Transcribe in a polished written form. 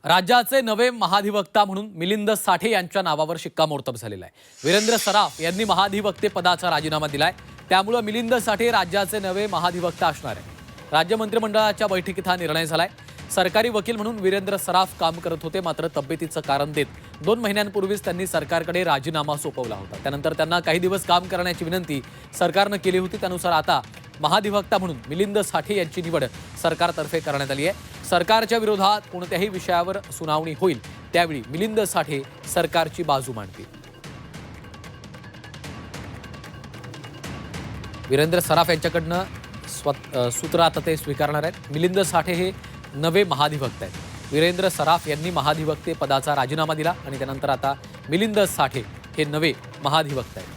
राज्याचे नवे महाधिवक्ता म्हणून मिलिंद साठे यांच्या नावावर शिक्कामोर्तब झालेला आहे। वीरेंद्र सराफ यांनी महाधिवक्ते पदाचा राजीनामा दिलाय। त्यामुळे मिलिंद साठे राज्याचे नवे महाधिवक्ता असणार आहे। राज्य मंत्रिमंडळाच्या बैठकीत हा निर्णय झालाय। सरकारी वकील म्हणून वीरेंद्र सराफ काम करत होते, मात्र तब्येतीचं कारण देत 2 महिन्यांपूर्वीच त्यांनी सरकारकडे राजीनामा सोपवला होता। त्यानंतर त्यांना काही दिवस काम करण्याची विनंती सरकारने केली होती। त्यानुसार आता महाधिवक्ता म्हणून मिलिंद साठे यांची निवड सरकारतर्फे करण्यात आली आहे। सरकारच्या विरोधात कोणत्याही विषयावर सुनावणी होईल त्यावेळी मिलिंद साठे सरकारची बाजू मांडतील। वीरेंद्र सराफ यांच्याकडनं सूत्र आता ते स्वीकारणार आहेत। मिलिंद साठे हे नवे महाधिवक्ता आहेत। वीरेंद्र सराफ यांनी महाधिवक्ते पदाचा राजीनामा दिला आणि त्यानंतर आता मिलिंद साठे हे नवे महाधिवक्ता आहेत।